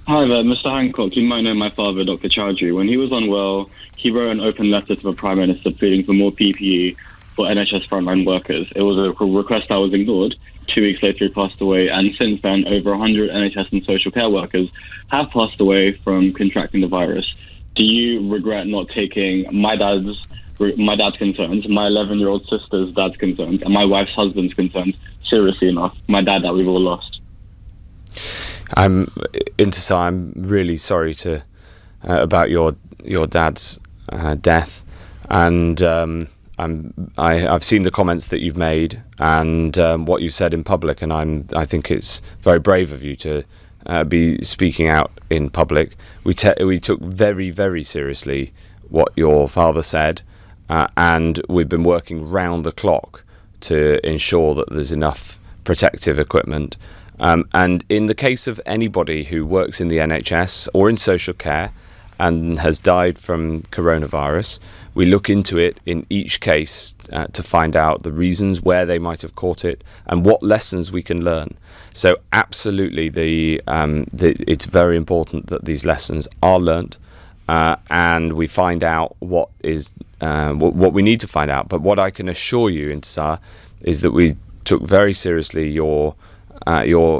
Hi there, Mr. Hancock. You might know my father, Dr. Chowdhury. When he was unwell, he wrote an open letter to the Prime Minister pleading for more PPE for NHS frontline workers. It was a request that was ignored. 2 weeks later, he passed away, and since then, over 100 NHS and social care workers have passed away from contracting the virus. Do you regret not taking my dad's concerns, my 11-year-old sister's dad's concerns, and my wife's husband's concerns seriously enough? My dad that we've all lost. Intisar, I'm really sorry about your dad's death, and I've seen the comments that you've made and what you've said in public, and I think it's very brave of you to be speaking out in public. We took very, very seriously what your father said, and we've been working round the clock to ensure that there's enough protective equipment. And in the case of anybody who works in the NHS or in social care and has died from coronavirus, we look into it in each case to find out the reasons where they might have caught it and what lessons we can learn. So absolutely, it's very important that these lessons are learnt, and we find out what we need to find out. But what I can assure you, Intisar, is that we took very seriously your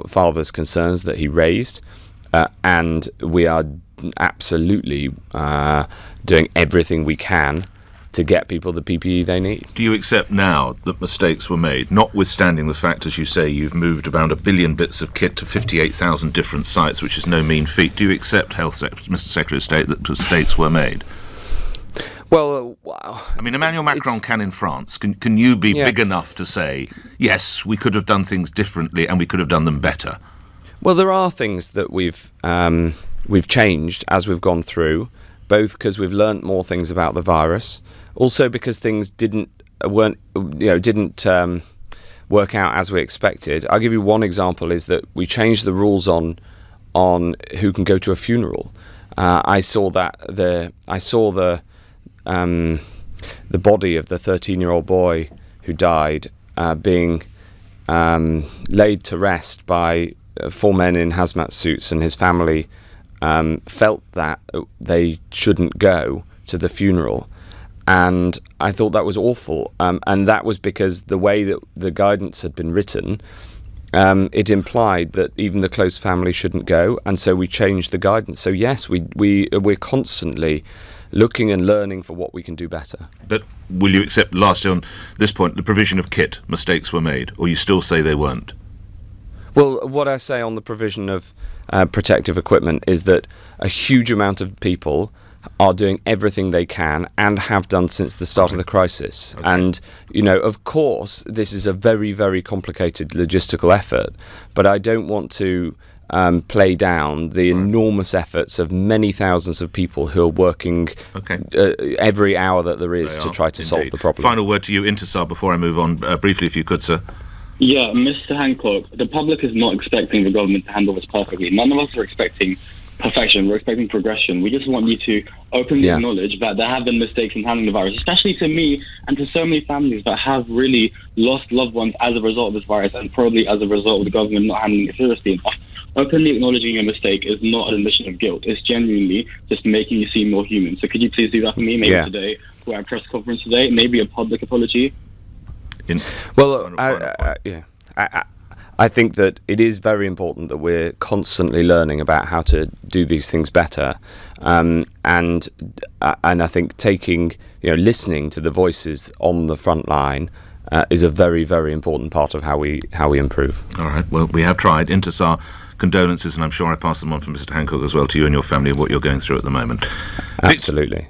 father's concerns that he raised, and we are absolutely doing everything we can to get people the PPE they need. Do you accept now that mistakes were made, notwithstanding the fact, as you say, you've moved around 1 billion bits of kit to 58,000 different sites, which is no mean feat? Do you accept, Mr. Secretary of State, that mistakes were made? Well, I mean, Emmanuel Macron can in France. Can you be big enough to say, yes, we could have done things differently and we could have done them better? Well, there are things that we've changed as we've gone through, both because we've learnt more things about the virus, also because things didn't work out as we expected. I'll give you one example: is that we changed the rules on who can go to a funeral. I saw the body of the 13-year-old boy who died being laid to rest by 4 men in hazmat suits, and his family felt that they shouldn't go to the funeral. And I thought that was awful. And that was because the way that the guidance had been written, it implied that even the close family shouldn't go. And so we changed the guidance. So yes, we're constantly looking and learning for what we can do better. But will you accept, lastly on this point, the provision of kit, mistakes were made, or you still say they weren't? Well, what I say on the provision of protective equipment is that a huge amount of people are doing everything they can and have done since the start of the crisis. Okay. And, of course, this is a very, very complicated logistical effort, but I don't want to play down the enormous efforts of many thousands of people who are working every hour that there is to try to solve the problem. Final word to you, Intisar, before I move on, briefly, if you could, sir. Yeah, Mr. Hancock, the public is not expecting the government to handle this perfectly. None of us are expecting perfection. We're expecting progression. We just want you to openly acknowledge that there have been mistakes in handling the virus, especially to me and to so many families that have really lost loved ones as a result of this virus, and probably as a result of the government not handling it seriously enough. Openly acknowledging your mistake is not an admission of guilt. It's genuinely just making you seem more human. So could you please do that for me? Maybe today, or at a press conference today, maybe a public apology. I think that it is very important that we're constantly learning about how to do these things better, and I think listening to the voices on the front line is a very, very important part of how we improve. All right. Well, we have tried. Intisar, condolences, and I'm sure I pass them on from Mr. Hancock as well to you and your family of what you're going through at the moment. Absolutely.